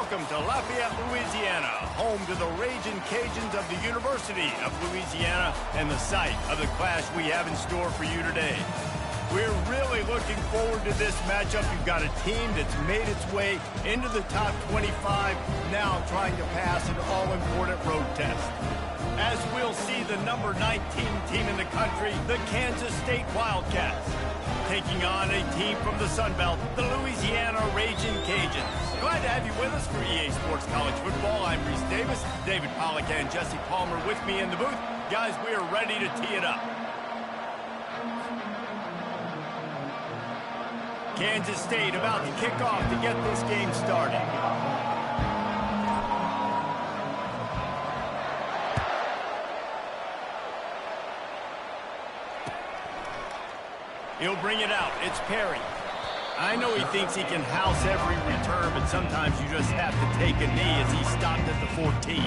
Welcome to Lafayette, Louisiana, home to the Ragin' Cajuns of the University of Louisiana and the site of the clash we have in store for you today. We're really looking forward to this matchup. You've got a team that's made its way into the top 25, now trying to pass an all-important road test. As we'll see, the number 19 team in the country, the Kansas State Wildcats, taking on a team from the Sun Belt, the Louisiana Ragin' Cajuns. Glad to have you with us for EA Sports College Football. I'm Reese Davis, David Pollack and Jesse Palmer with me in the booth. Guys, we are ready to tee it up. Kansas State about to kick off to get this game started. He'll bring it out. It's Perry. I know he thinks he can house every return, but sometimes you just have to take a knee as he stopped at the 14.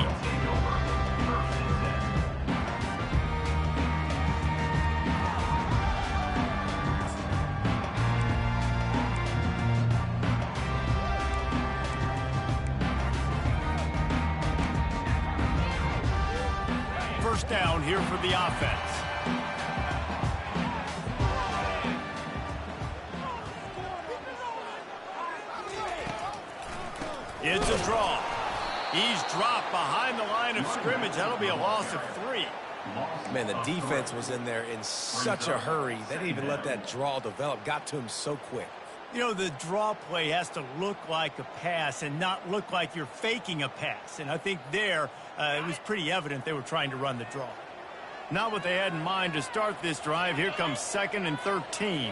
First down here for the offense. It's a draw. He's dropped behind the line of scrimmage. That'll be a loss of 3. Man, the defense was in there in such a hurry. They didn't even let that draw develop. Got to him so quick. You know, the draw play has to look like a pass and not look like you're faking a pass. And I think there, it was pretty evident they were trying to run the draw. Not what they had in mind to start this drive. Here comes 2nd and 13.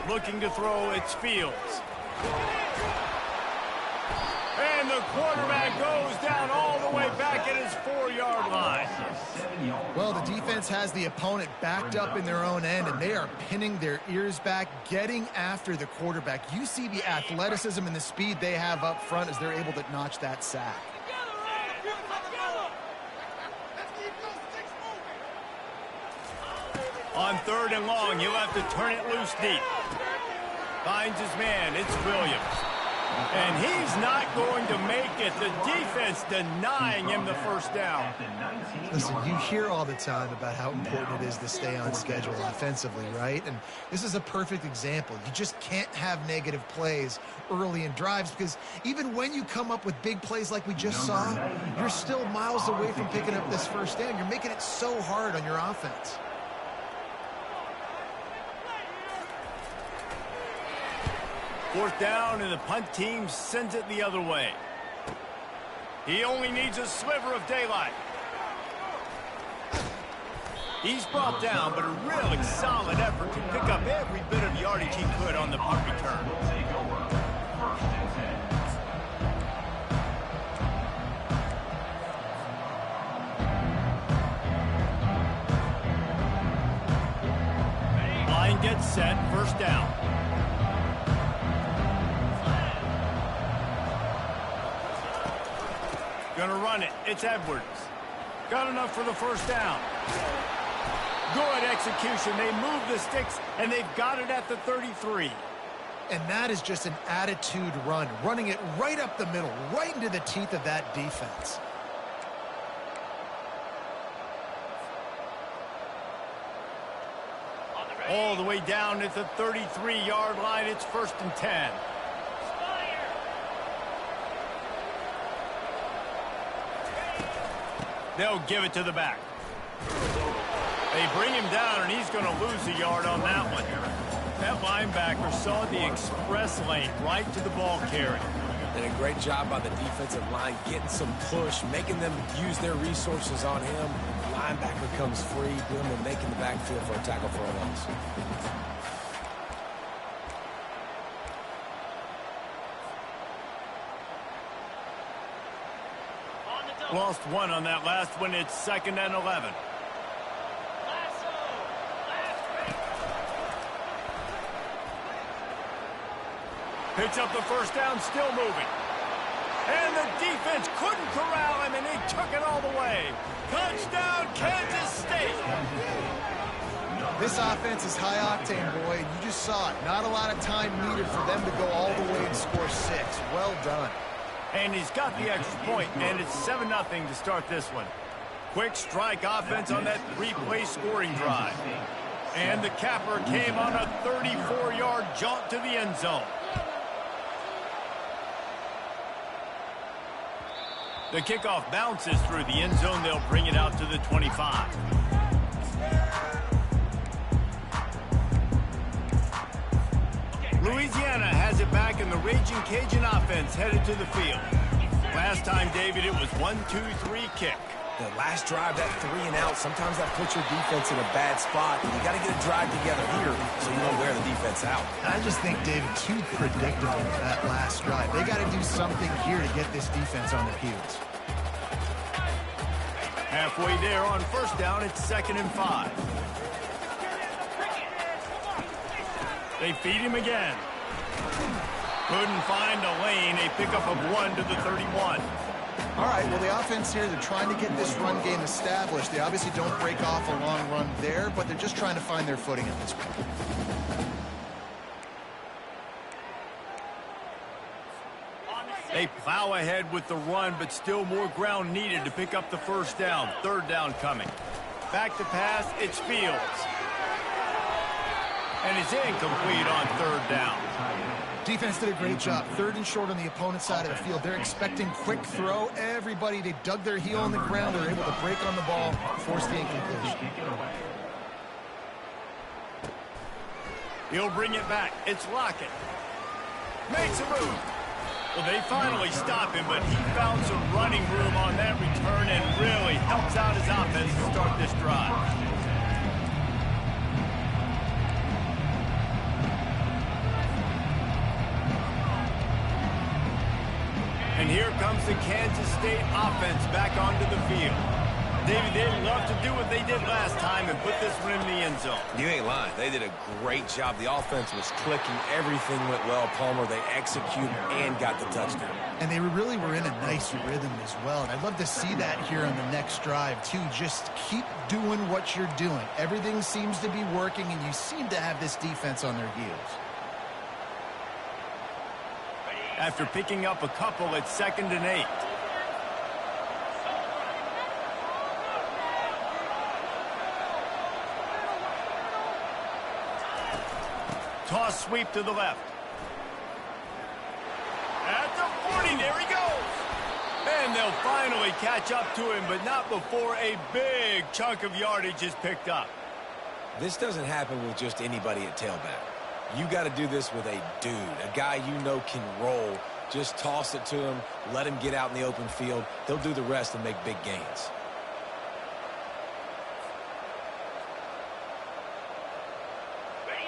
Looking to throw, it's Fields. And the quarterback goes down all the way back at his 4-yard line. Well, the defense has the opponent backed up in their own end, and they are pinning their ears back, getting after the quarterback. You see the athleticism and the speed they have up front as they're able to notch that sack. On 3rd and long, he'll have to turn it loose deep. Finds his man, it's Williams. And he's not going to make it. The defense denying him the first down. Listen, you hear all the time about how important it is to stay on schedule offensively, right? And this is a perfect example. You just can't have negative plays early in drives because even when you come up with big plays like we just saw, you're still miles away from picking up this first down. You're making it so hard on your offense. Fourth down, and the punt team sends it the other way. He only needs a sliver of daylight. He's brought down, but a really solid effort to pick up every bit of yardage he could on the punt return. Line gets set, first down. Gonna run it. It's Edwards. Got enough for the first down. Good execution. They move the sticks, and they've got it at the 33. And that is just an attitude run, running it right up the middle, right into the teeth of that defense. All the way down at the 33-yard line. It's 1st and 10. They'll give it to the back. They bring him down, and he's going to lose a yard on that one. That linebacker saw the express lane right to the ball carrier. Did a great job by the defensive line, getting some push, making them use their resources on him. The linebacker comes free, boom, and making the backfield for a tackle for a loss. Lost 1 on that last one. It's 2nd and 11. Picks up the first down, still moving. And the defense couldn't corral him, and he took it all the way. Touchdown, Kansas State. This offense is high octane, boy, and you just saw it. Not a lot of time needed for them to go all the way and score 6. Well done. And he's got the extra point, and it's 7-0 to start this one. Quick strike offense on that 3-play scoring drive. And the capper came on a 34-yard jaunt to the end zone. The kickoff bounces through the end zone. They'll bring it out to the 25. Louisiana has it back, and the Raging Cajun offense headed to the field. Last time, David, it was 1-2-3 kick. The last drive, that 3 and out, sometimes that puts your defense in a bad spot. You got to get a drive together here so you don't wear the defense out. I just think, David, too predictable that last drive. They got to do something here to get this defense on their heels. Halfway there on first down, it's 2nd and 5. They feed him again. Couldn't find a lane. A pickup of 1 to the 31. All right, well, the offense here, they're trying to get this run game established. They obviously don't break off a long run there, but they're just trying to find their footing at this point. They plow ahead with the run, but still more ground needed to pick up the first down. 3rd down coming. Back to pass, it's Fields. And it's incomplete on 3rd down. Defense did a great job. 3rd and short on the opponent's side of the field. They're expecting quick throw. Everybody, they dug their heel on the ground. They're able to break on the ball, force the incompletion. He'll bring it back. It's Lockett. Makes a move. Well, they finally stop him, but he found some running room on that return and really helps out his offense to start this drive. And here comes the Kansas State offense back onto the field. David, they'd love to do what they did last time and put this one in the end zone. You ain't lying. They did a great job. The offense was clicking. Everything went well. Palmer, they executed and got the touchdown. And they really were in a nice rhythm as well. And I'd love to see that here on the next drive, too. Just keep doing what you're doing. Everything seems to be working, and you seem to have this defense on their heels. After picking up a couple, it's 2nd and 8. Toss sweep to the left. At the 40, there he goes. And they'll finally catch up to him, but not before a big chunk of yardage is picked up. This doesn't happen with just anybody at tailback. You got to do this with a dude, a guy you know can roll. Just toss it to him, let him get out in the open field. They'll do the rest and make big gains.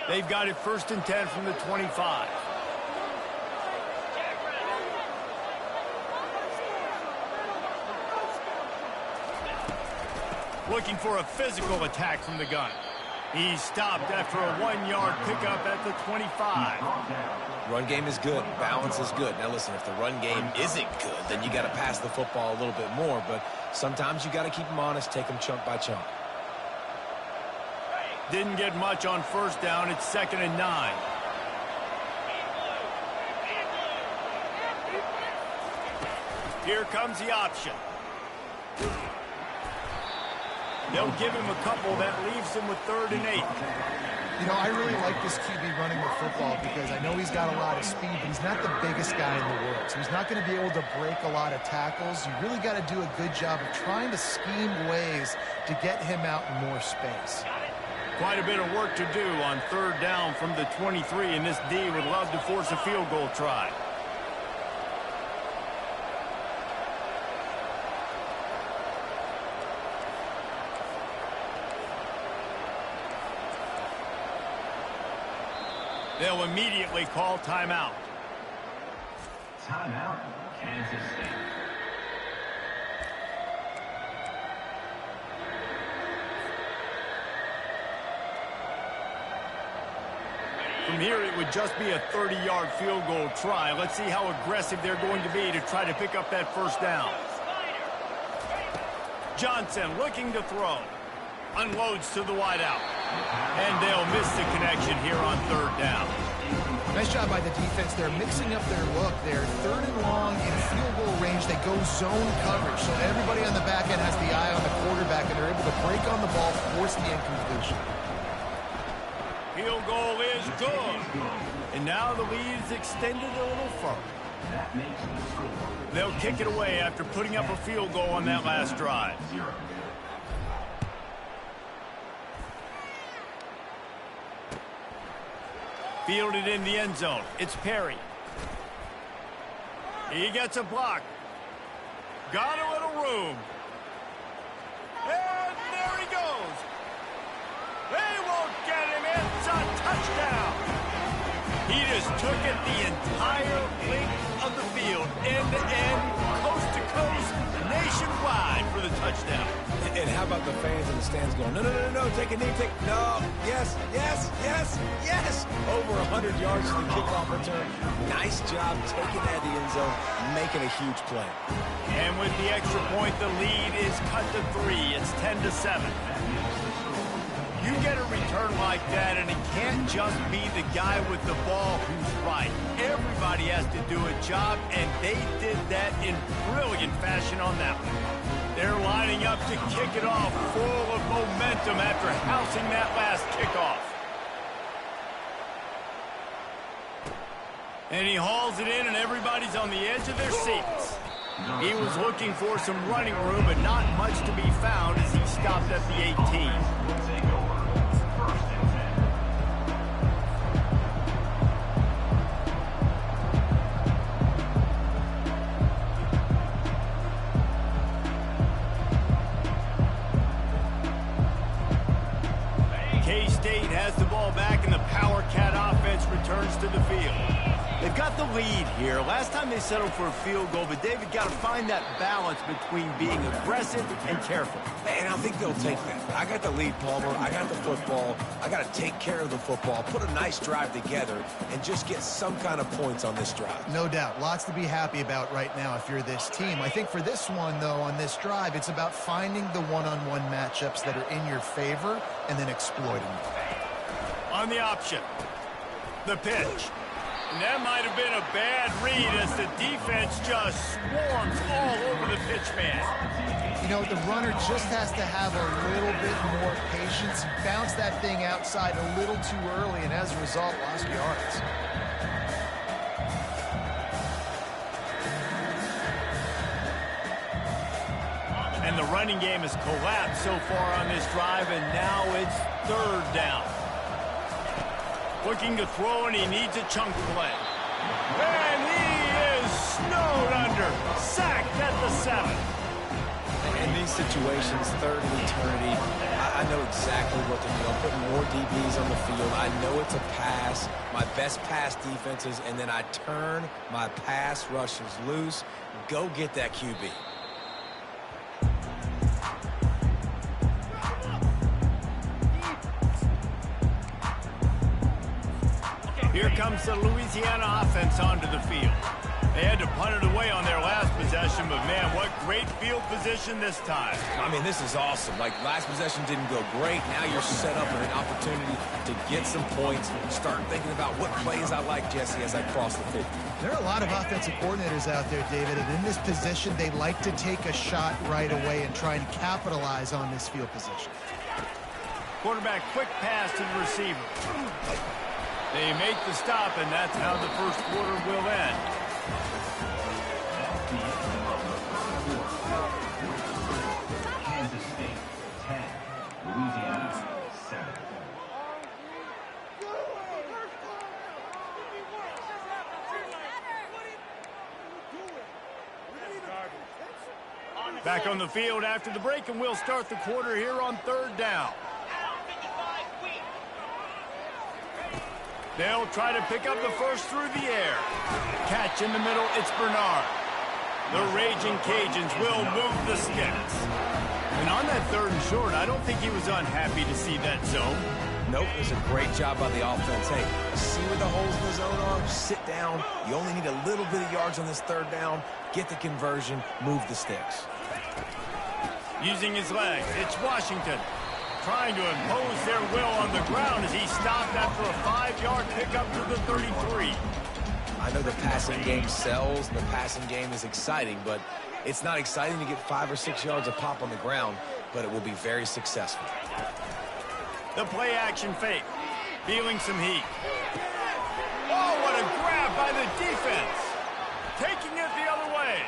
They've got it 1st and 10 from the 25. Looking for a physical attack from the gun. He's stopped after a 1-yard pickup at the 25. Run game is good. Balance is good. Now, listen, if the run game isn't good, then you got to pass the football a little bit more. But sometimes you got to keep them honest, take them chunk by chunk. Didn't get much on first down. It's 2nd and 9. Here comes the option. They'll give him a couple. That leaves him with 3rd and 8. You know, I really like this QB running the football because I know he's got a lot of speed, but he's not the biggest guy in the world. So he's not going to be able to break a lot of tackles. You really got to do a good job of trying to scheme ways to get him out in more space. Quite a bit of work to do on 3rd down from the 23, and this D would love to force a field goal try. They'll immediately call timeout. Timeout, Kansas State. From here, it would just be a 30-yard field goal try. Let's see how aggressive they're going to be to try to pick up that first down. Johnson looking to throw. unloads to the wideout. And they'll miss the connection here on third down. Nice job by the defense. They're mixing up their look. They're third and long in field goal range. They go zone coverage. So everybody on the back end has the eye on the quarterback, and they're able to break on the ball, force the incompletion. Field goal is good. And now the lead is extended a little further. They'll kick it away after putting up a field goal on that last drive. Fielded in the end zone. It's Perry. He gets a block. Got a little room. And there he goes. They won't get him. It's a touchdown. He just took it the entire length of the field, end to end, coast to coast, nationwide for the touchdown. And how about the fans in the stands going, no, no, no, no, take a knee, no, yes, yes, yes, yes. Over 100 yards to the kickoff return. Nice job taking that to the end zone, making a huge play. And with the extra point, the lead is cut to 3. It's 10-7. You get a return like that, and it can't just be the guy with the ball who's right. Everybody has to do a job, and they did that in brilliant fashion on that one. They're lining up to kick it off, full of momentum after housing that last kickoff. And he hauls it in, and everybody's on the edge of their seats. He was looking for some running room, but not much to be found as he stopped at the 18. K-State has the ball back, and the Power Cat offense returns to the field. They've got the lead here. Last time they settled for a field goal, but David got to find that balance between being aggressive and careful. And I think they'll take that. I got the lead, Palmer. I got the football. I got to take care of the football, put a nice drive together, and just get some kind of points on this drive. No doubt. Lots to be happy about right now if you're this team. I think for this one, though, on this drive, it's about finding the one-on-one matchups that are in your favor and then exploiting them. On the option, the pitch. And that might have been a bad read as the defense just swarms all over the pitch man. You know, the runner just has to have a little bit more patience. Bounce that thing outside a little too early, and as a result, lost yards. And the running game has collapsed so far on this drive, and now it's third down. Looking to throw, and he needs a chunk play. And he is snowed under. Sacked at the 7. In these situations, third and eternity, I know exactly what to do. I'm putting more DBs on the field. I know it's a pass, my best pass defenses, and then I turn my pass rushers loose. Go get that QB. Here comes the Louisiana offense onto the field. They had to punt it away on their last possession, but man, what great field position this time. I mean, this is awesome. Like, last possession didn't go great. Now you're set up with an opportunity to get some points. Start thinking about what plays I like, Jesse, as I cross the 50. There are a lot of offensive coordinators out there, David, and in this position, they like to take a shot right away and try and capitalize on this field position. Quarterback quick pass to the receiver. They make the stop, and that's how the first quarter will end. Kansas State 10, Louisiana 7. Back on the field after the break, and we'll start the quarter here on third down. They'll try to pick up the first through the air. Catch in the middle, it's Bernard. The Raging Cajuns will move the sticks. And on that third and short, I don't think he was unhappy to see that zone. Nope, it was a great job by the offense. Hey, see where the holes in the zone are? Sit down. You only need a little bit of yards on this third down. Get the conversion, move the sticks. Using his legs, it's Washington. trying to impose their will on the ground as he stopped after a 5-yard pickup to the 33. I know the passing game sells, and the passing game is exciting, but it's not exciting to get 5 or 6 yards of pop on the ground, but it will be very successful. The play action fake, feeling some heat. Oh, what a grab by the defense. Taking it the other way.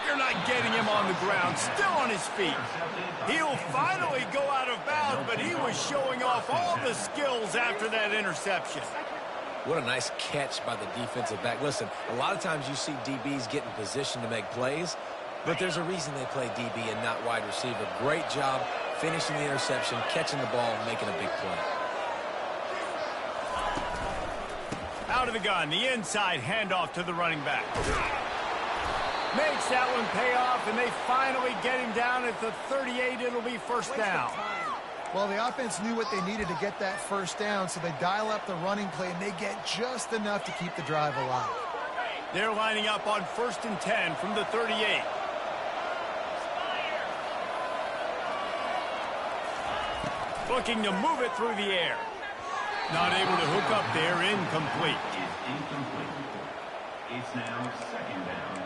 You're not getting him on the ground, still on his feet. He'll finally go out of bounds, but he was showing off all the skills after that interception. What a nice catch by the defensive back. Listen, a lot of times you see DBs get in position to make plays, but there's a reason they play DB and not wide receiver. Great job finishing the interception, catching the ball, and making a big play. Out of the gun, the inside handoff to the running back. Makes that one pay off, and they finally get him down at the 38. It'll be first down. Well, the offense knew what they needed to get that first down, so they dial up the running play, and they get just enough to keep the drive alive. They're lining up on 1st and 10 from the 38. Looking to move it through the air. Not able to hook up there, incomplete. Is incomplete. It's now 2nd down.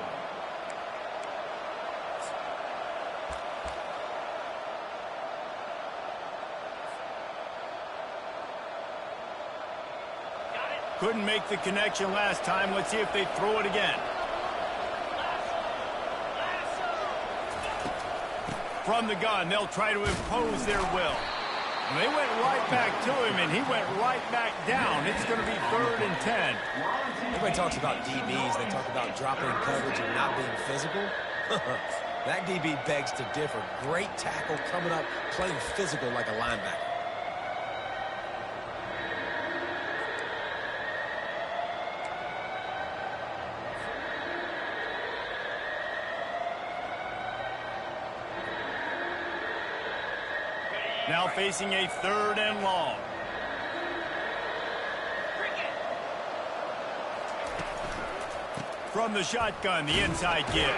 Couldn't make the connection last time. Let's see if they throw it again. From the gun, they'll try to impose their will. And they went right back to him, and he went right back down. It's going to be 3rd and 10. Everybody talks about DBs. They talk about dropping coverage and not being physical. That DB begs to differ. Great tackle coming up, playing physical like a linebacker. Now facing a 3rd and long. From the shotgun, the inside give.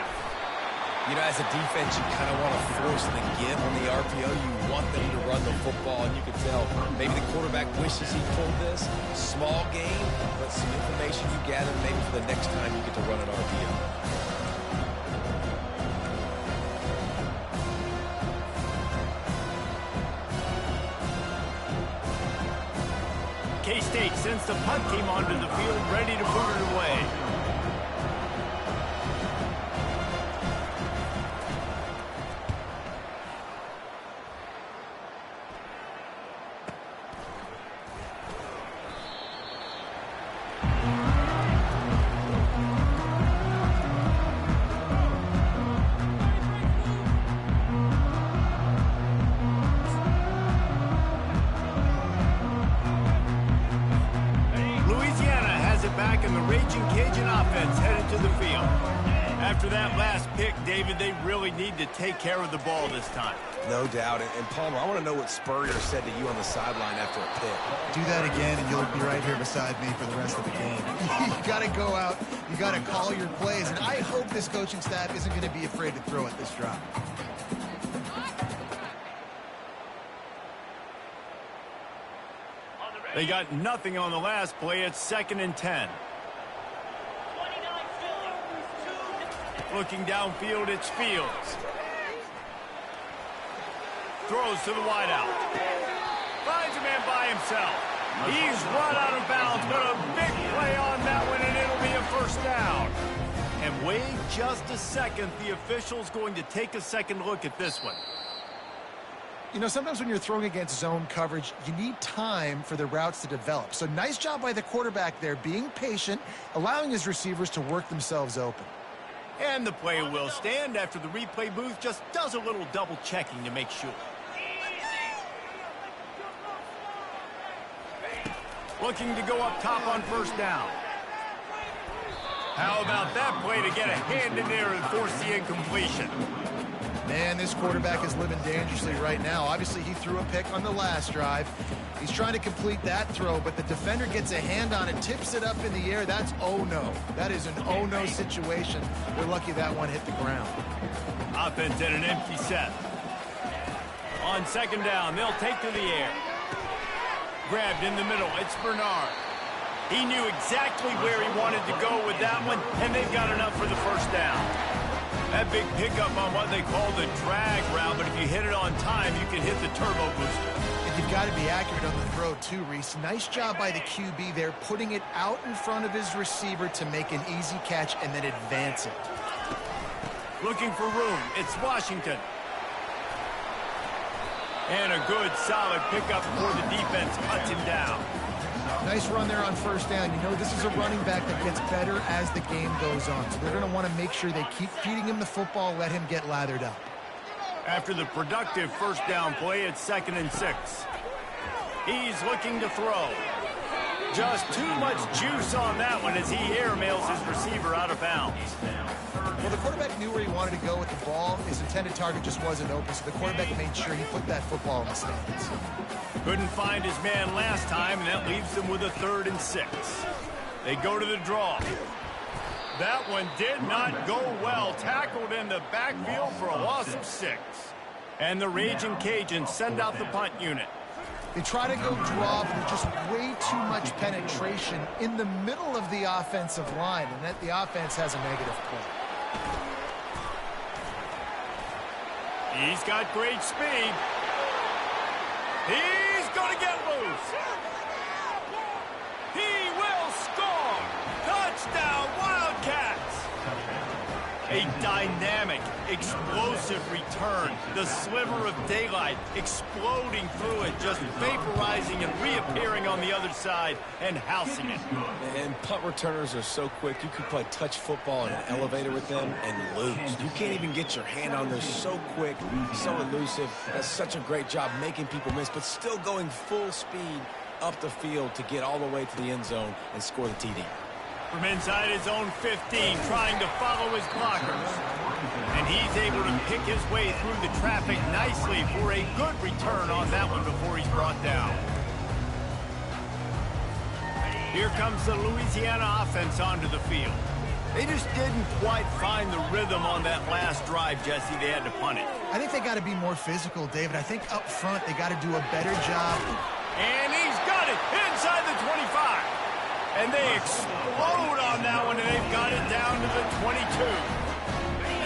You know, as a defense, you kind of want to force the give on the RPO. You want them to run the football, and you can tell maybe the quarterback wishes he pulled this. Small game, but some information you gather maybe for the next time you get to run an RPO. K-State, since the punt came onto the field, ready to put it away. Back in the Raging Cajun offense headed to the field. After that last pick, David, they really need to take care of the ball this time. No doubt. And Palmer, I want to know what Spurrier said to you on the sideline after a pick. Do that again, and you'll be right here beside me for the rest of the game. You got to go out. You got to call your plays. And I hope this coaching staff isn't going to be afraid to throw at this drive. They got nothing on the last play. It's 2nd and 10. Looking downfield, it's Fields. Throws to the wideout. Finds a man by himself. He's run out of bounds, but a big play on that one, and it'll be a first down. And wait just a second. The official's going to take a second look at this one. You know, sometimes when you're throwing against zone coverage, you need time for the routes to develop. So nice job by the quarterback there, being patient, allowing his receivers to work themselves open. And the play will stand after the replay booth just does a little double checking to make sure. Looking to go up top on first down. How about that play to get a hand in there and force the incompletion? Man, this quarterback is living dangerously right now. Obviously, he threw a pick on the last drive. He's trying to complete that throw, but the defender gets a hand on it, tips it up in the air. That's oh-no. That is an oh-no situation. They're lucky that one hit the ground. Offense at an empty set. On second down, they'll take to the air. Grabbed in the middle, it's Bernard. He knew exactly where he wanted to go with that one, and they've got enough for the first down. That big pickup on what they call the drag route, but if you hit it on time, you can hit the turbo booster. And you've got to be accurate on the throw too, Reese. Nice job by the QB there, putting it out in front of his receiver to make an easy catch and then advance it. Looking for room, it's Washington. And a good, solid pickup before the defense cuts him down. Nice run there on first down. You know, this is a running back that gets better as the game goes on. So they're going to want to make sure they keep feeding him the football, let him get lathered up. After the productive first down play, it's 2nd and 6. He's looking to throw. Just too much juice on that one as he airmails his receiver out of bounds. Well, the quarterback knew where he wanted to go with the ball. His intended target just wasn't open, so the quarterback made sure he put that football in the stands. Couldn't find his man last time, and that leaves them with a 3rd and 6. They go to the draw. That one did not go well. Tackled in the backfield for a loss of 6. And the Raging Cajuns send out the punt unit. They try to go draw, but there's just way too much penetration in the middle of the offensive line, and that the offense has a negative play. He's got great speed. He's going to get loose. He will score. Touchdown, Wildcats. A dynamic, explosive return. The sliver of daylight exploding through it, just vaporizing and reappearing on the other side and housing it. And punt returners are so quick. You could play touch football in an elevator with them and lose. You can't even get your hand on there. So quick, so elusive. That's such a great job making people miss, but still going full speed up the field to get all the way to the end zone and score the TD. From inside his own 15, trying to follow his blockers. And he's able to pick his way through the traffic nicely for a good return on that one before he's brought down. Here comes the Louisiana offense onto the field. They just didn't quite find the rhythm on that last drive, Jesse. They had to punt it. I think they got to be more physical, David. I think up front they got to do a better job. And he's got it inside the 25. And they explode on that one, and they've got it down to the 22.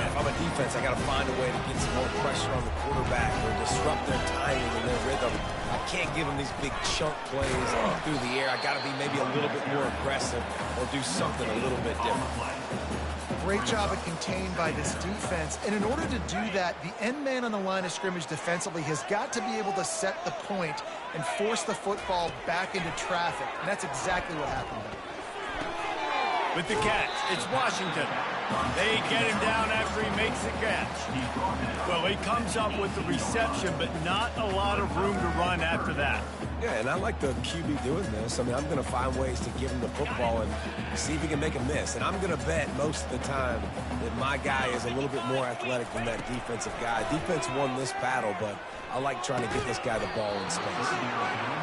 If I'm a defense, I got to find a way to get some more pressure on the quarterback or disrupt their timing and their rhythm. I can't give them these big chunk plays through the air. I got to be maybe a little bit more aggressive or do something a little bit different. Great job of contained by this defense. And in order to do that, the end man on the line of scrimmage defensively has got to be able to set the point and force the football back into traffic. And that's exactly what happened there. With the catch, it's Washington. They get him down after he makes the catch. Well, he comes up with the reception, but not a lot of room to run after that. Yeah, and I like the QB doing this. I mean, I'm going to find ways to give him the football and see if he can make a miss. And I'm going to bet most of the time that my guy is a little bit more athletic than that defensive guy. Defense won this battle, but I like trying to get this guy the ball in space.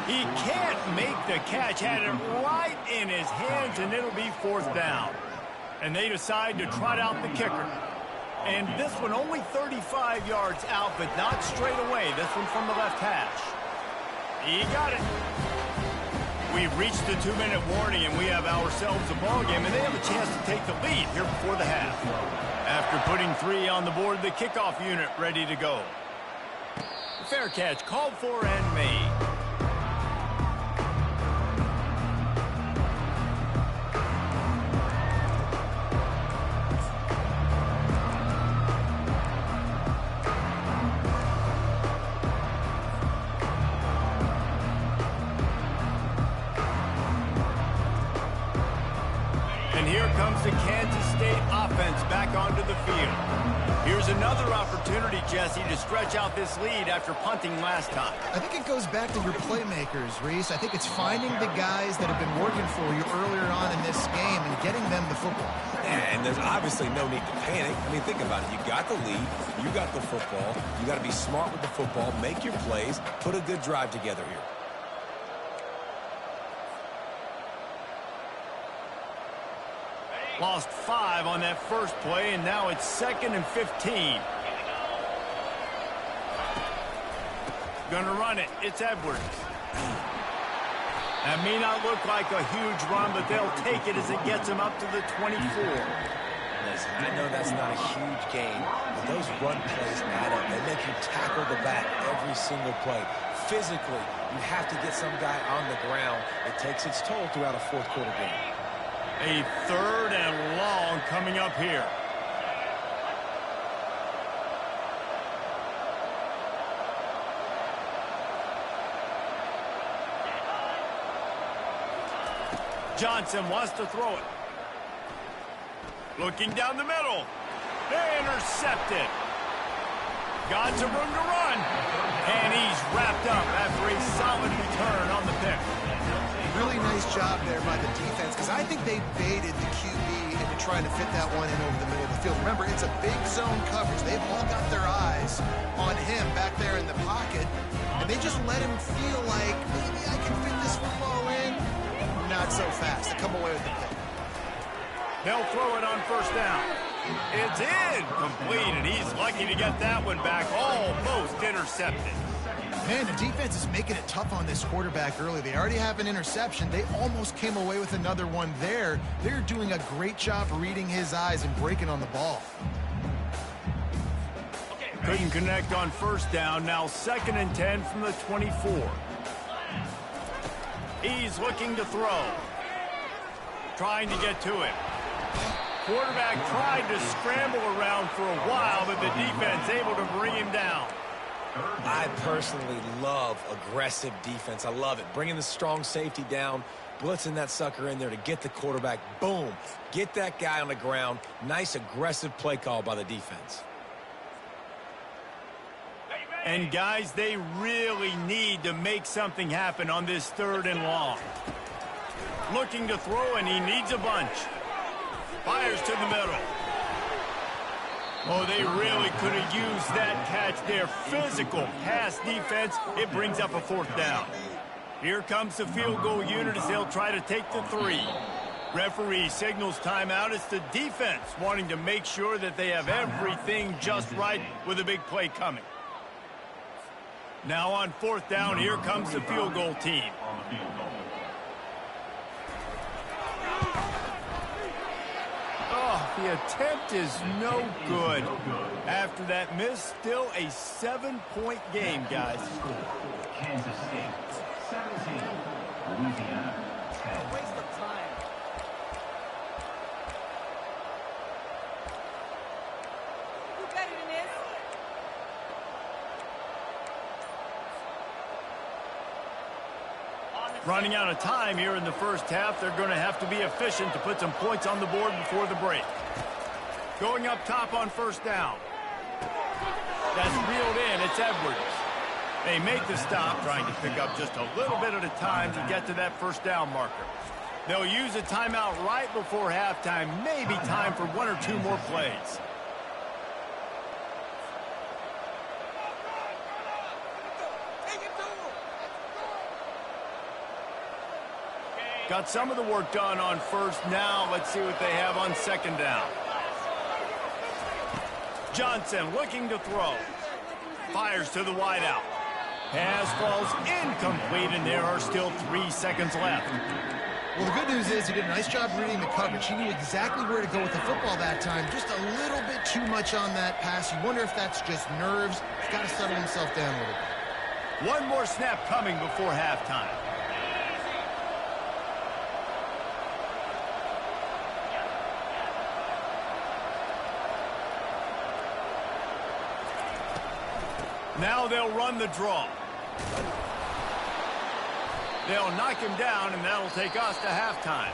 He can't make the catch. Had it right in his hands, and it'll be 4th down. And they decide to trot out the kicker. And this one only 35 yards out, but not straight away. This one from the left hash. He got it. We've reached the 2-minute warning, and we have ourselves a ball game, and they have a chance to take the lead here before the half. After putting 3 on the board, the kickoff unit ready to go. Fair catch called for and made. And here comes the Kansas State offense back onto the field. Here's another opportunity, Jesse, to stretch out this lead after punting last time. I think it goes back to your playmakers, Reese. I think it's finding the guys that have been working for you earlier on in this game and getting them the football. Yeah, and there's obviously no need to panic. I mean, think about it. You got the lead. You got the football. You got to be smart with the football. Make your plays. Put a good drive together here. Lost 5 on that first play, and now it's 2nd and 15. Gonna run it. It's Edwards. That may not look like a huge run, but they'll take it as it gets them up to the 24. Listen, I know that's not a huge gain, but those run plays add up. They make you tackle the back every single play. Physically, you have to get some guy on the ground. It takes its toll throughout a fourth quarter game. A 3rd and long coming up here. Johnson wants to throw it. Looking down the middle. They intercepted. Got some room to run. And he's wrapped up after a solid return on the pick. Really nice job there by the defense, because I think they baited the QB into trying to fit that one in over the middle of the field. Remember, it's a big zone coverage. They've all got their eyes on him back there in the pocket, and they just let him feel like, maybe I can fit this football in. Not so fast. They come away with the pick. They'll throw it on 1st down. It's incomplete, and he's lucky to get that one back. Almost intercepted. Man, the defense is making it tough on this quarterback early. They already have an interception. They almost came away with another one there. They're doing a great job reading his eyes and breaking on the ball. Couldn't connect on 1st down. Now 2nd and 10 from the 24. He's looking to throw. Trying to get to it. Quarterback tried to scramble around for a while, but the defense able to bring him down. I personally love aggressive defense. I love it. Bringing the strong safety down, blitzing that sucker in there to get the quarterback. Boom. Get that guy on the ground. Nice aggressive play call by the defense. And, guys, they really need to make something happen on this 3rd and long. Looking to throw, and he needs a bunch. Fires to the middle. Oh, they really could have used that catch there. Physical pass defense. It brings up a 4th down. Here comes the field goal unit as they'll try to take the 3. Referee signals timeout. It's the defense wanting to make sure that they have everything just right with a big play coming. Now on 4th down, here comes the field goal team. Oh, the attempt is no good. After that miss, still a 7-point game, guys. Kansas State 17, Louisiana 10. Waste of time. You better than this. Running out of time here in the 1st half. They're going to have to be efficient to put some points on the board before the break. Going up top on 1st down. That's reeled in. It's Edwards. They make the stop, trying to pick up just a little bit at a time to get to that 1st down marker. They'll use a timeout right before halftime. Maybe time for 1 or 2 more plays. Got some of the work done on 1st. Now let's see what they have on 2nd down. Johnson looking to throw. Fires to the wideout. Pass falls incomplete, and there are still 3 seconds left. Well, the good news is he did a nice job reading the coverage. He knew exactly where to go with the football that time. Just a little bit too much on that pass. You wonder if that's just nerves. He's got to settle himself down a little bit. One more snap coming before halftime. Now they'll run the draw. They'll knock him down, and that'll take us to halftime.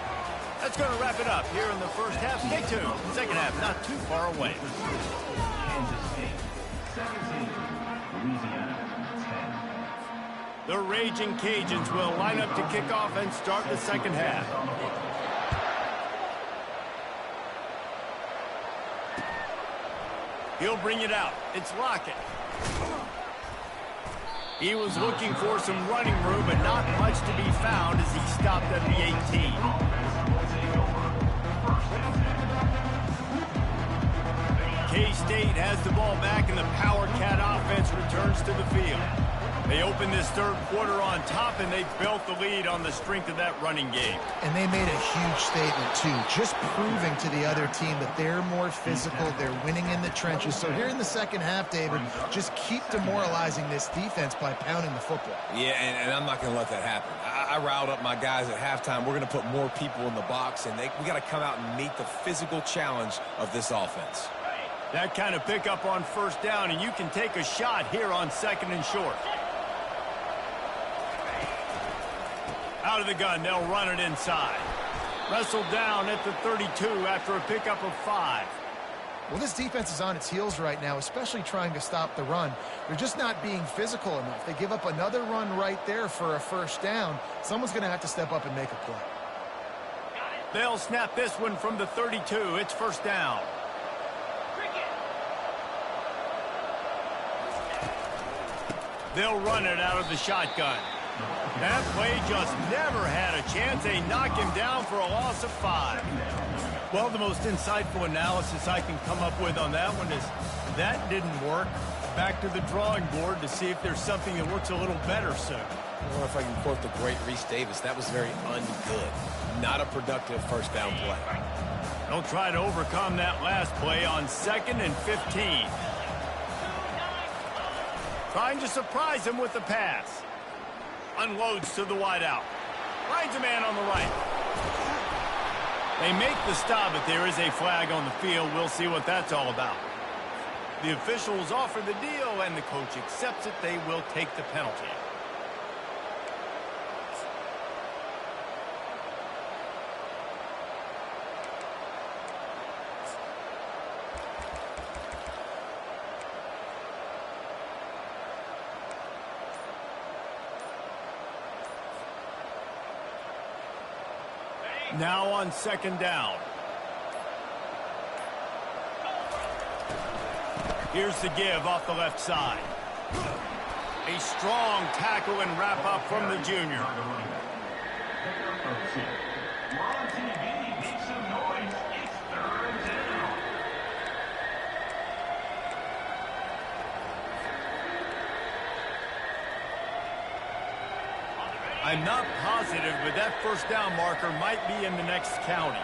That's going to wrap it up here in the 1st half. Stay tuned. 2nd half not too far away. Kansas State 17, Louisiana 10. The Raging Cajuns will line up to kick off and start the 2nd half. He'll bring it out. It's Lockett. He was looking for some running room, but not much to be found as he stopped at the 18. K-State has the ball back, and the Power Cat offense returns to the field. They opened this third quarter on top, and they built the lead on the strength of that running game. And they made a huge statement, too, just proving to the other team that they're more physical, they're winning in the trenches. So here in the second half, David, just keep demoralizing this defense by pounding the football. Yeah, and I'm not going to let that happen. I riled up my guys at halftime. We're going to put more people in the box, and we got to come out and meet the physical challenge of this offense. That kind of pickup on first down, and you can take a shot here on second and short. Out of the gun, they'll run it inside. Wrestled down at the 32 after a pickup of 5. Well, this defense is on its heels right now, especially trying to stop the run. They're just not being physical enough. They give up another run right there for a first down. Someone's going to have to step up and make a play. They'll snap this one from the 32. It's first down. They'll run it out of the shotgun. That play just never had a chance. They knock him down for a loss of 5. Well, the most insightful analysis I can come up with on that one is that didn't work. Back to the drawing board to see if there's something that works a little better soon. I don't know if I can quote the great Reese Davis. That was very ungood. Not a productive first down play. They'll try to overcome that last play on 2nd and 15. Trying to surprise him with the pass. Unloads to the wideout. Finds a man on the right. They make the stop, but there is a flag on the field. We'll see what that's all about. The officials offer the deal, and the coach accepts it. They will take the penalty. Now on second down. Here's the give off the left side. A strong tackle and wrap up from the junior. I'm not positive, but that first down marker might be in the next county.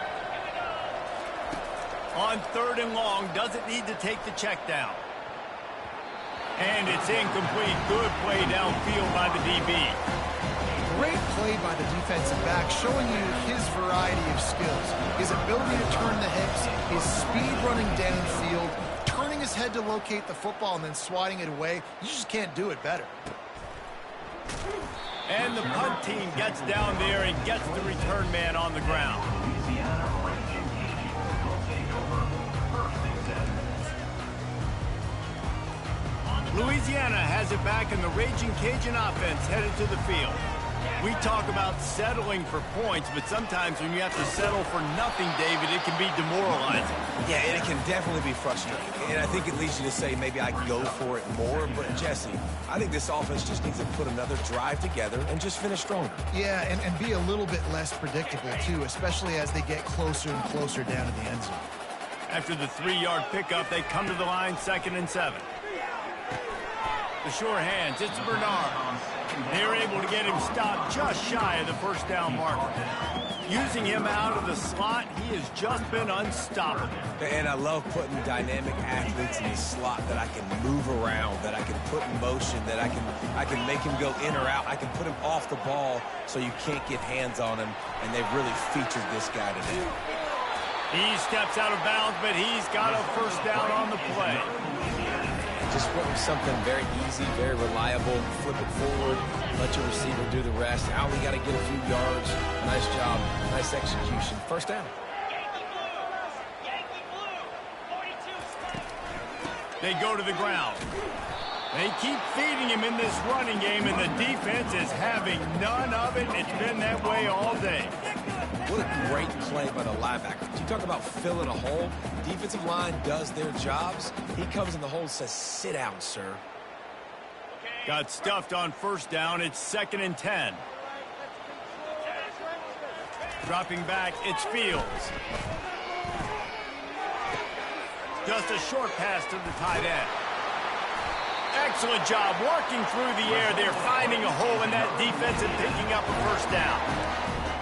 On 3rd and long, doesn't need to take the check down. And it's incomplete. Good play downfield by the DB. Great play by the defensive back, showing you his variety of skills. His ability to turn the hips, his speed running downfield, turning his head to locate the football and then swatting it away. You just can't do it better. And the punt team gets down there and gets the return man on the ground. Louisiana has it back, and the Raging Cajun offense headed to the field. We talk about settling for points, but sometimes when you have to settle for nothing, David, it can be demoralizing. Yeah, and it can definitely be frustrating. And I think it leads you to say maybe I can go for it more. But, Jesse, I think this offense just needs to put another drive together and just finish stronger. Yeah, and be a little bit less predictable, too, especially as they get closer and closer down to the end zone. After the 3-yard pickup, they come to the line 2nd and 7. The sure hands, it's Bernard. They're able to get him stopped just shy of the first down marker. Using him out of the slot, he has just been unstoppable. And I love putting dynamic athletes in the slot that I can move around, that I can put in motion, that I can make him go in or out. I can put him off the ball so you can't get hands on him, and they've really featured this guy today. He steps out of bounds, but he's got a first down on the play. Just something very easy, very reliable. Flip it forward, let your receiver do the rest. I only got to get a few yards. Nice job, nice execution. First down. They go to the ground. They keep feeding him in this running game, and the defense is having none of it. It's been that way all day. What a great play by the linebacker. You talk about filling a hole. Defensive line does their jobs. He comes in the hole and says, sit down, sir. Got stuffed on first down. It's 2nd and 10. Dropping back, it's Fields. Just a short pass to the tight end. Excellent job working through the air there, finding a hole in that defense and picking up a first down.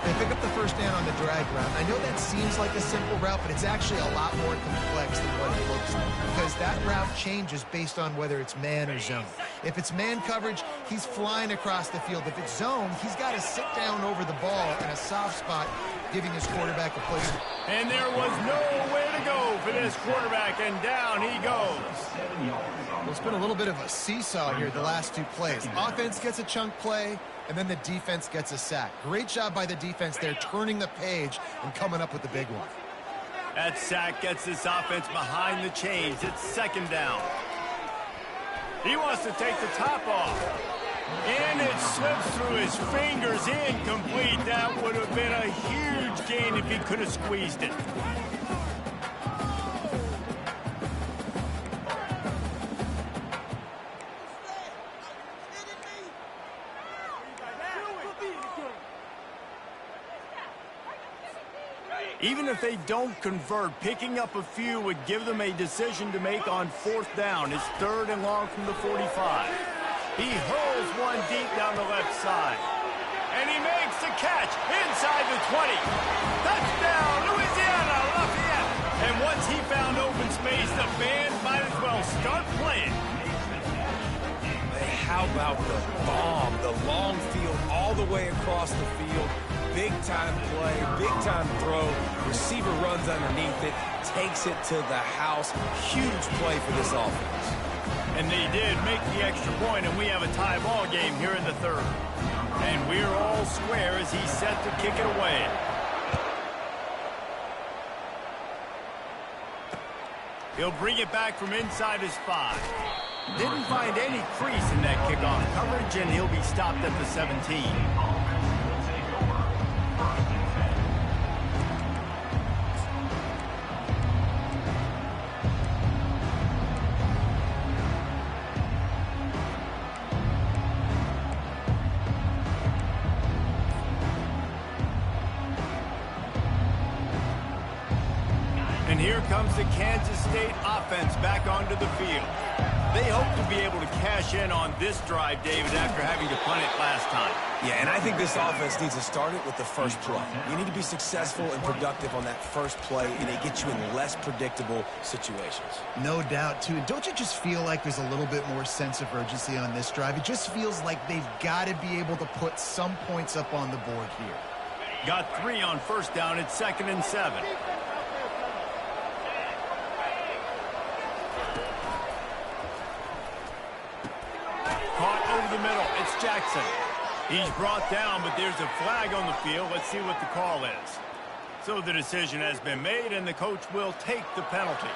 They pick up the first down on the drag route. I know that seems like a simple route, but it's actually a lot more complex than what it looks like because that route changes based on whether it's man or zone. If it's man coverage, he's flying across the field. If it's zone, he's got to sit down over the ball in a soft spot, giving his quarterback a place. And there was nowhere to go for this quarterback, and down he goes. Well, it's been a little bit of a seesaw here the last two plays. Offense gets a chunk play, and then the defense gets a sack. Great job by the defense there, turning the page and coming up with the big one. That sack gets this offense behind the chains. It's second down. He wants to take the top off. And it slips through his fingers, incomplete. That would have been a huge gain if he could have squeezed it. Even if they don't convert, picking up a few would give them a decision to make on fourth down. It's third and long from the 45. He hurls one deep down the left side. And he makes the catch inside the 20. Touchdown, Louisiana Lafayette. And once he found open space, the band might as well start playing. Hey, how about the bomb? The long field all the way across the field. Big-time play, big-time throw. Receiver runs underneath it, takes it to the house. Huge play for this offense. And they did make the extra point, and we have a tie ball game here in the third. And we're all square as he's set to kick it away. He'll bring it back from inside his 5. Didn't find any crease in that kickoff coverage, and he'll be stopped at the 17. And here comes the Kansas State offense back onto the field. They hope to be able to cash in on this drive, David, after having to punt it last time. Yeah, and I think this offense needs to start it with the first play. You need to be successful and productive on that first play, and it gets you in less predictable situations. No doubt, too. And don't you just feel like there's a little bit more sense of urgency on this drive? It just feels like they've got to be able to put some points up on the board here. Got 3 on first down. It's 2nd and 7. Caught over the middle. It's Jackson. He's brought down, but there's a flag on the field. Let's see what the call is. So the decision has been made, and the coach will take the penalty.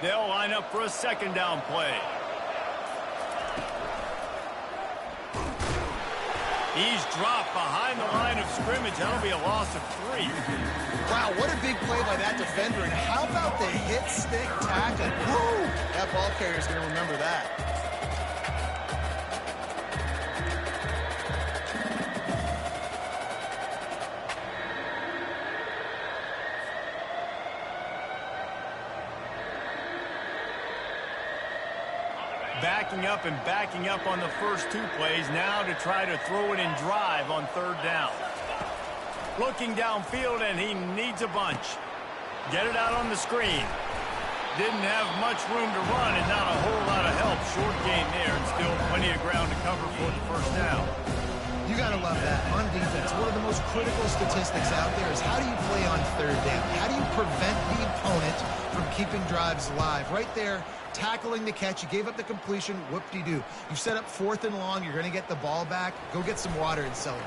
They'll line up for a second down play. He's dropped behind the line of scrimmage. That'll be a loss of 3. Wow, what a big play by that defender. And how about the hit stick tackle? Woo! That ball carrier's going to remember that. Backing up on the first 2 plays now to try to throw it in drive on third down. Looking downfield, and he needs a bunch. Get it out on the screen. Didn't have much room to run and not a whole lot of help. Short gain there, and still plenty of ground to cover for the first down. You got to love that. On defense, one of the most critical statistics out there is how do you play on third down? How do you prevent the opponent from keeping drives alive? Right there, tackling the catch. You gave up the completion. Whoop-de-doo. You set up 4th and long. You're going to get the ball back. Go get some water and celebrate.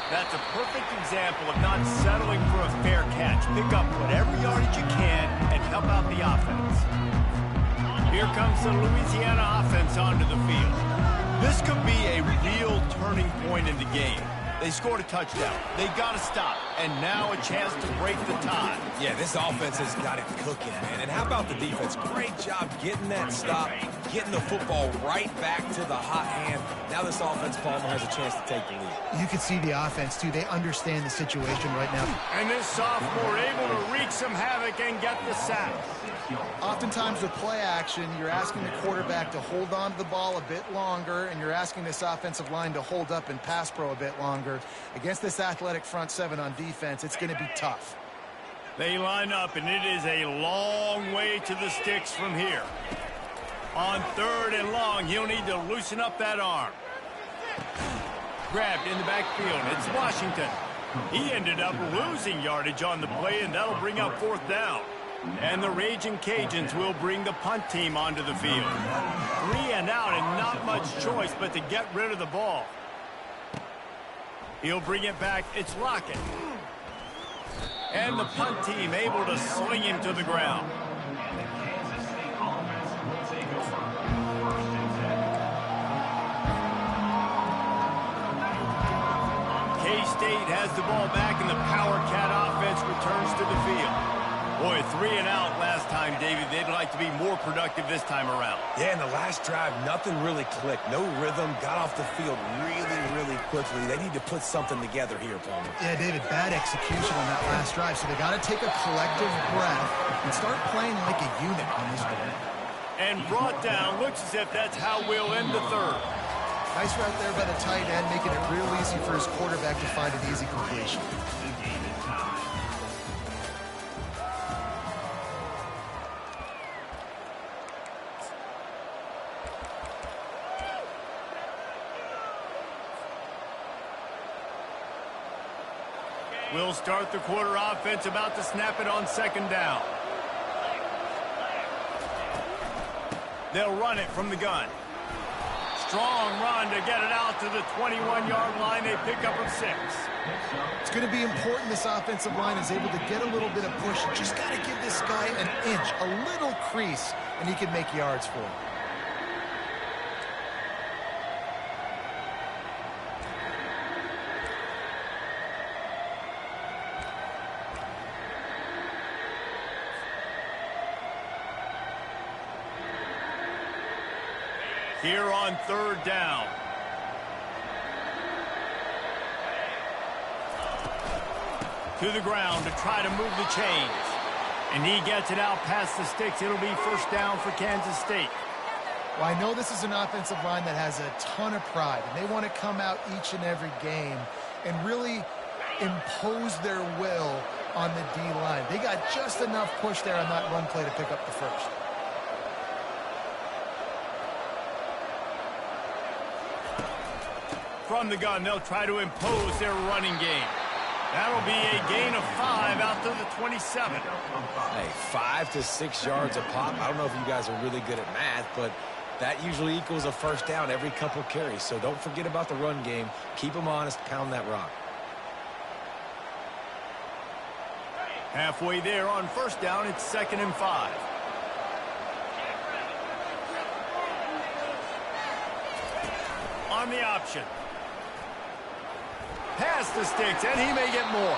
That's a perfect example of not settling for a fair catch. Pick up whatever yardage you can and help out the offense. Here comes the Louisiana offense onto the field. This could be a real turning point in the game. They scored a touchdown. They got to stop. And now a chance to break the tie. Yeah, this offense has got it cooking, man. And how about the defense? Great job getting that stop, getting the football right back to the hot hand. Now this offense, Palmer, has a chance to take the lead. You can see the offense, too. They understand the situation right now. And this sophomore able to wreak some havoc and get the sack. Oftentimes with play action, you're asking the quarterback to hold on to the ball a bit longer, and you're asking this offensive line to hold up in pass pro a bit longer. Against this athletic front seven on defense, it's going to be tough. They line up, and it is a long way to the sticks from here. On 3rd and long, he'll need to loosen up that arm. Grabbed in the backfield. It's Washington. He ended up losing yardage on the play, and that'll bring up 4th down. And the Raging Cajuns will bring the punt team onto the field. 3 and out, and not much choice but to get rid of the ball. He'll bring it back. It's Lockett. And the punt team able to sling him to the ground. K-State has the ball back, and the Power Cat offense returns to the field. Boy, 3 and out last time, David. They'd like to be more productive this time around. Yeah, in the last drive, nothing really clicked. No rhythm. Got off the field really, really quickly. They need to put something together here, Palmer. Yeah, David, bad execution on that last drive. So they got to take a collective breath and start playing like a unit on this one. And brought down. Looks as if that's how we'll end the 3rd. Nice route there by the tight end, making it real easy for his quarterback to find an easy completion. We'll start the quarter offense, about to snap it on 2nd down. They'll run it from the gun. Strong run to get it out to the 21-yard line. They pick up of 6. It's going to be important this offensive line is able to get a little bit of push. You just got to give this guy an inch, a little crease, and he can make yards for him. Here on 3rd down. To the ground to try to move the chains. And he gets it out past the sticks. It'll be 1st down for Kansas State. Well, I know this is an offensive line that has a ton of pride, and they want to come out each and every game and really impose their will on the D-line. They got just enough push there on that run play to pick up the 1st. From the gun, they'll try to impose their running game. That'll be a gain of 5 out to the 27. Hey, 5 to 6 yards a pop. I don't know if you guys are really good at math, but that usually equals a 1st down every couple carries. So don't forget about the run game. Keep them honest. Pound that rock. Halfway there on 1st down, it's 2nd and 5. On the option. Past the sticks, and he may get more.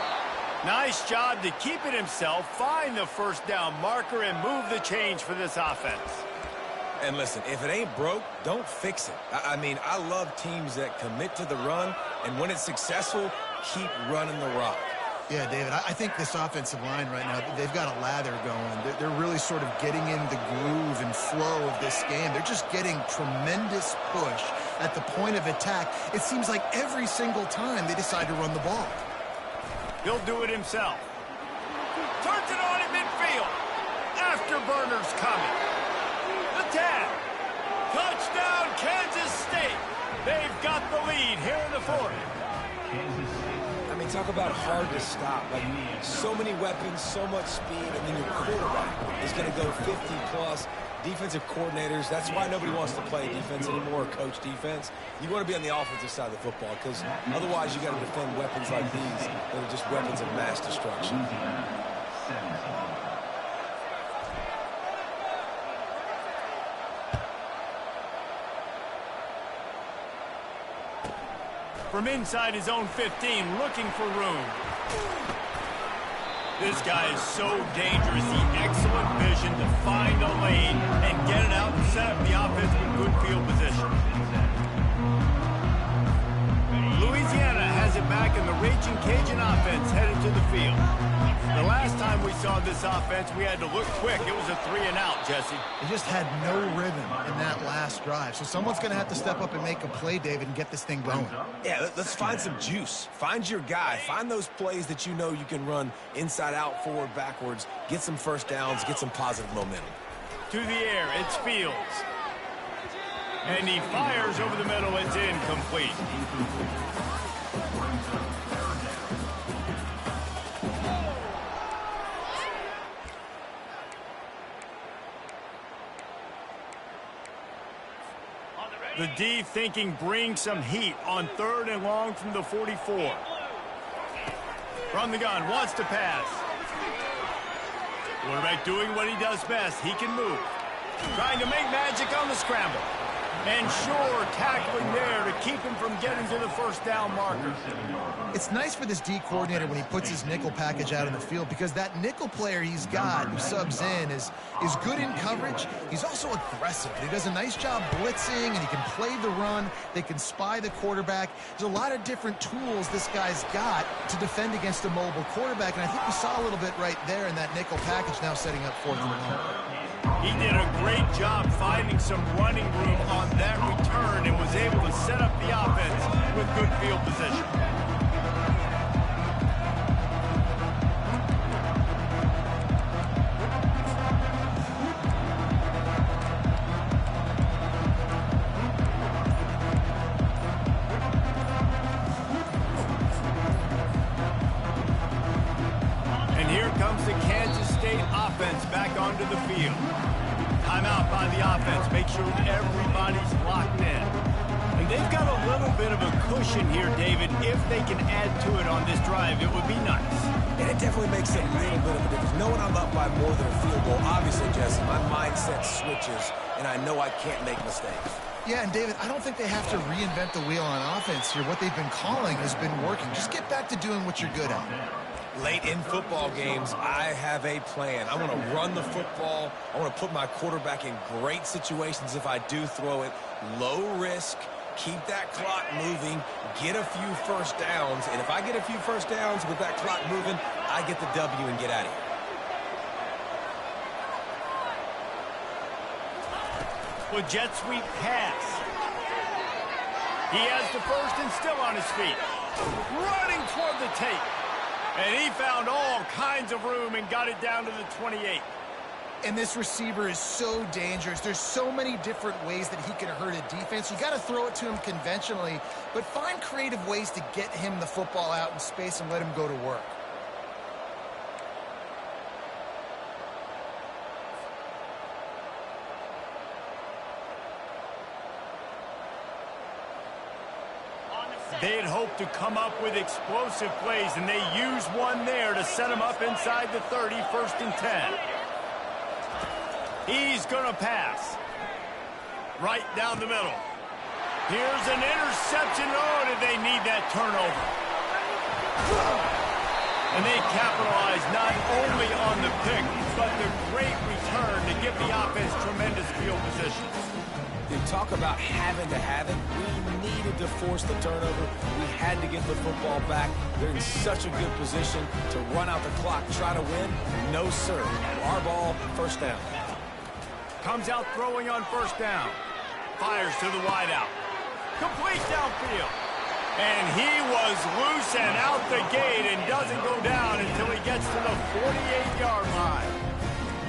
Nice job to keep it himself, find the 1st down marker, and move the chains for this offense. And listen, if it ain't broke, don't fix it. I mean, I love teams that commit to the run, and when it's successful, keep running the rock. Yeah, David, I think this offensive line right now, they've got a lather going. They're really sort of getting in the groove and flow of this game. They're just getting tremendous push at the point of attack. It seems like every single time they decide to run the ball. He'll do it himself. Turns it on in midfield. Afterburner's coming. The tag. Touchdown, Kansas State. They've got the lead here in the 4th. I mean, talk about hard to stop. Like, so many weapons, so much speed, and then your quarterback is going to go 50-plus. Defensive coordinators, that's why nobody wants to play defense anymore or coach defense. You want to be on the offensive side of the football because otherwise you got to defend weapons like these that are just weapons of mass destruction. from inside his own 15, looking for room. This guy is so dangerous. The excellent vision to find a lane and get it out and set up the offense with good field position. Louisiana has it back, and the Raging Cajun offense headed to the field. The last time we saw this offense, we had to look quick. It was a 3-and-out, Jesse. They just had no rhythm in that last drive. So someone's going to have to step up and make a play, David, and get this thing going. Yeah, let's find some juice. Find your guy. Find those plays that you know you can run inside out, forward, backwards. Get some first downs. Get some positive momentum. To the air, it's Fields. And he fires over the middle. It's incomplete. The D thinking bring some heat on 3rd and long from the 44. From the gun, wants to pass. Quarterback doing what he does best. He can move. Trying to make magic on the scramble. And sure, tackling there to keep him from getting to the first down marker. It's nice for this D coordinator when he puts his nickel package out in the field, because that nickel player he's got who subs in is good in coverage. He's also aggressive. He does a nice job blitzing, and he can play the run. They can spy the quarterback. There's a lot of different tools this guy's got to defend against a mobile quarterback, and I think we saw a little bit right there in that nickel package, now setting up 4th and long. He did a great job finding some running room on that return and was able to set up the offense with good field position. And here comes the Kansas State offense back onto the field. Timeout by the offense. Make sure everybody's locked in. And they've got a little bit of a cushion here, David. If they can add to it on this drive, it would be nice. And it definitely makes a little bit of a difference. Knowing I'm up by more than a field goal, obviously, Jesse, my mindset switches, and I know I can't make mistakes. Yeah, and David, I don't think they have to reinvent the wheel on offense here. What they've been calling has been working. Just get back to doing what you're good at. Late in football games, I have a plan. I want to run the football. I want to put my quarterback in great situations if I do throw it. Low risk, keep that clock moving, get a few first downs. And if I get a few first downs with that clock moving, I get the W and get out of here. With jet sweep pass. He has the first and still on his feet. Running toward the tape. And he found all kinds of room and got it down to the 28. And this receiver is so dangerous. There's so many different ways that he can hurt a defense. You got to throw it to him conventionally, but find creative ways to get him the football out in space and let him go to work. They had hoped to come up with explosive plays, and they used one there to set them up inside the 30, 1st and 10. He's going to pass. Right down the middle. Here's an interception. Oh, did they need that turnover? And they capitalize not only on the pick, but the great return to give the offense tremendous field position. You talk about having to have it. We needed to force the turnover. We had to get the football back. They're in such a good position to run out the clock, try to win. No, sir. Our ball, first down. Comes out throwing on first down. Fires to the wideout. Complete downfield. And he was loose and out the gate and doesn't go down until he gets to the 48-yard line.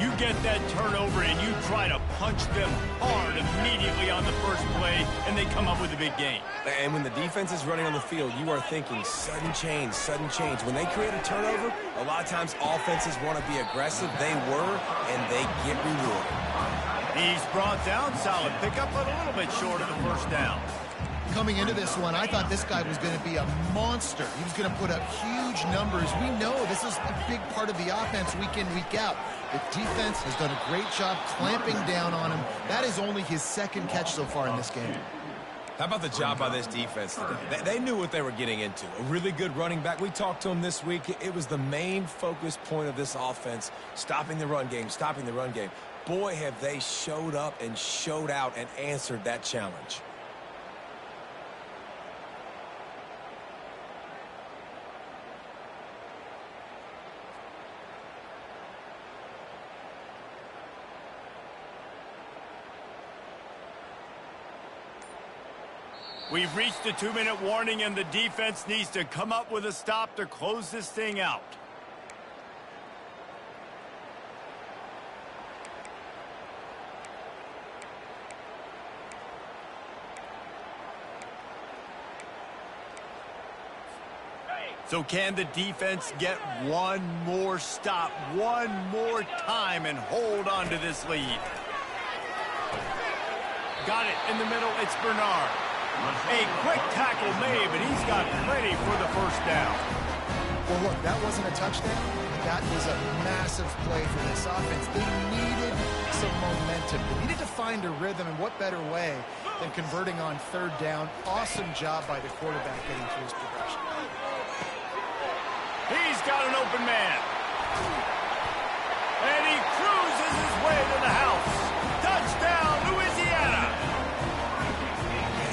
You get that turnover and you try to punch them hard immediately on the first play, and they come up with a big gain. And when the defense is running on the field, you are thinking sudden change, sudden change. When they create a turnover, a lot of times offenses want to be aggressive. They were, and they get rewarded. He's brought down, solid pickup, but a little bit short of the first down. Coming into this one, I thought this guy was going to be a monster. He was going to put up huge numbers. We know this is a big part of the offense week in, week out. The defense has done a great job clamping down on him. That is only his second catch so far in this game. How about the job by this defense today? They knew what they were getting into. A really good running back. We talked to him this week. It was the main focus point of this offense, stopping the run game, stopping the run game. Boy, have they showed up and showed out and answered that challenge. We've reached the 2-minute warning, and the defense needs to come up with a stop to close this thing out. So can the defense get one more stop, one more time, and hold on to this lead? Got it in the middle. It's Bernard. A quick tackle made, but he's got plenty for the first down. Well, look, that wasn't a touchdown. That was a massive play for this offense. They needed some momentum. They needed to find a rhythm, and what better way than converting on third down. Awesome job by the quarterback getting through his progression. He's got an open man. And he cruises his way to the house. Touchdown, Louisiana.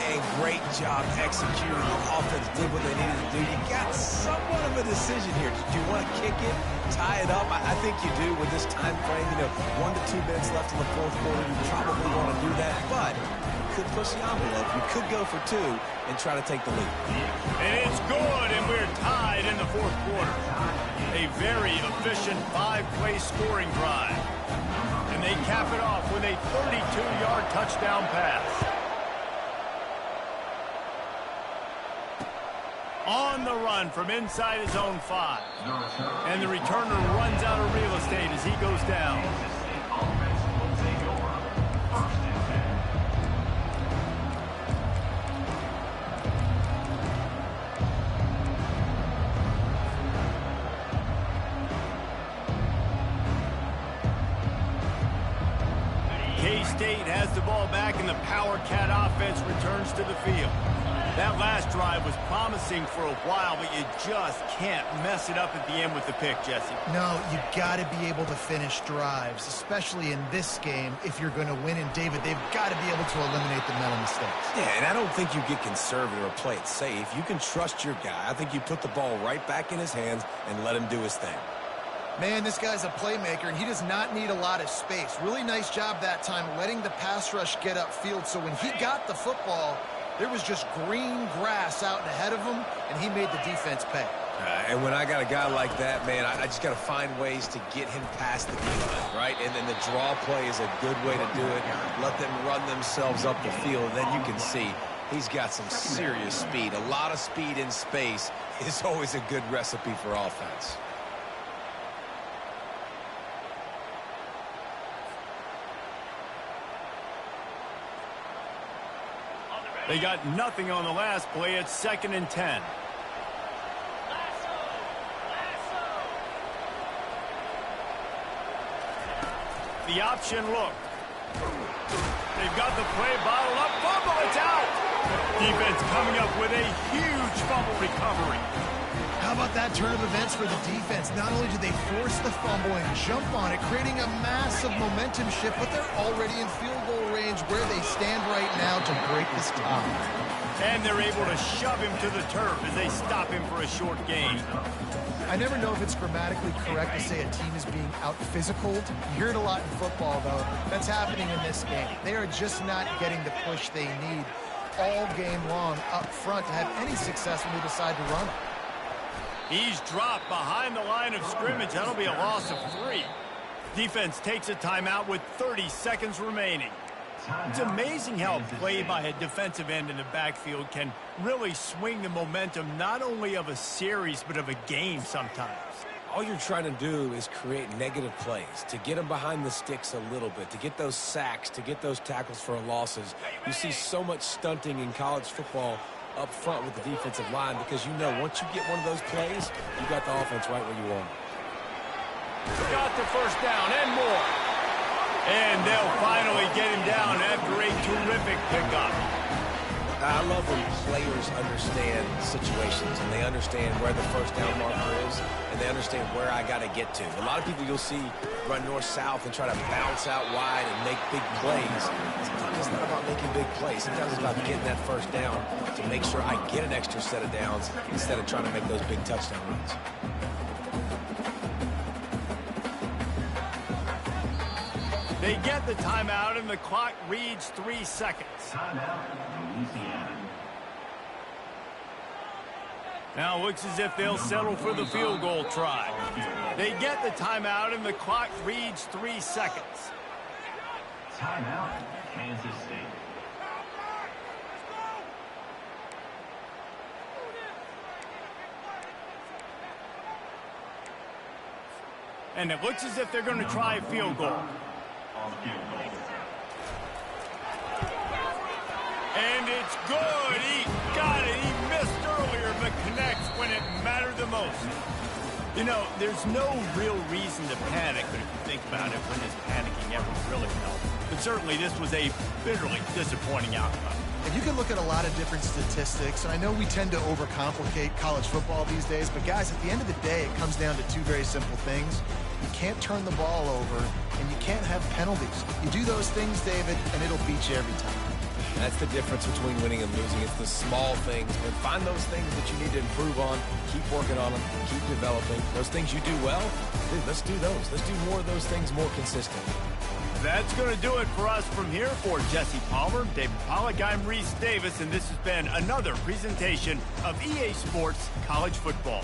Hey, great job executing. The offense did what they needed to do. You got somewhat of a decision here. Do you want to kick it, tie it up? I think you do with this time frame. 1 to 2 minutes left in the fourth quarter. You probably want to do that, but you could push the envelope. You could go for 2 and try to take the lead. And it's good, and we're tied in the fourth quarter. A very efficient 5-play scoring drive. And they cap it off with a 32-yard touchdown pass. On the run from inside his own 5. And the returner runs out of real estate as he goes down. K-State has the ball back, and the Power Cat offense returns to the field. That last drive was promising for a while, but you just can't mess it up at the end with the pick, Jesse. No, you got to be able to finish drives, especially in this game. If you're going to win, and David, they've got to be able to eliminate the mental mistakes. Yeah, and I don't think you get conservative or play it safe. You can trust your guy. I think you put the ball right back in his hands and let him do his thing. Man, this guy's a playmaker, and he does not need a lot of space. Really nice job that time letting the pass rush get upfield, so when he got the football, there was just green grass out ahead of him, and he made the defense pay. And when I got a guy like that, man, I just got to find ways to get him past the defense, right? And then the draw play is a good way to do it. Let them run themselves up the field, and then you can see he's got some serious speed. A lot of speed in space is always a good recipe for offense. They got nothing on the last play. It's 2nd and 10. The option look. They've got the play bottled up. Fumble, it's out. Defense coming up with a huge fumble recovery. How about that turn of events for the defense? Not only did they force the fumble and jump on it, creating a massive momentum shift, but they're already in field goal range where they stand right now to break this tie. And they're able to shove him to the turf as they stop him for a short gain. I never know if it's grammatically correct to say a team is being out-physicaled. You hear it a lot in football, though. That's happening in this game. They are just not getting the push they need all game long up front to have any success when they decide to run it. He's dropped behind the line of scrimmage. That'll be a loss of 3. Defense takes a timeout with 30 seconds remaining. It's amazing how a play by a defensive end in the backfield can really swing the momentum not only of a series but of a game sometimes. All you're trying to do is create negative plays, to get them behind the sticks a little bit, to get those sacks, to get those tackles for losses. You see so much stunting in college football up front with the defensive line because you know once you get one of those plays, you got the offense right where you want it. Got the first down and more. And they'll finally get him down after a terrific pickup. I love when players understand situations and they understand where the first down marker is and they understand where I got to get to. A lot of people you'll see run north-south and try to bounce out wide and make big plays. Sometimes it's not about making big plays. Sometimes it's about getting that first down to make sure I get an extra set of downs instead of trying to make those big touchdown runs. They get the timeout, and the clock reads 3 seconds. Timeout, Louisiana. Now it looks as if they'll settle for the field goal try. They get the timeout, and the clock reads 3 seconds. Timeout, Kansas State. And it looks as if they're going to try a field goal. And it's good. He got it. He missed earlier, but connects when it mattered the most. You know, there's no real reason to panic, but if you think about it, when does panicking ever really help? But certainly this was a bitterly disappointing outcome. And you can look at a lot of different statistics, and I know we tend to overcomplicate college football these days, but guys, at the end of the day, it comes down to two very simple things. You can't turn the ball over, and you can't have penalties. You do those things, David, and it'll beat you every time. That's the difference between winning and losing. It's the small things, but find those things that you need to improve on, keep working on them, keep developing. Those things you do well, dude, let's do those. Let's do more of those things more consistently. That's going to do it for us from here. For Jesse Palmer, David Pollack, I'm Reese Davis, and this has been another presentation of EA Sports College Football.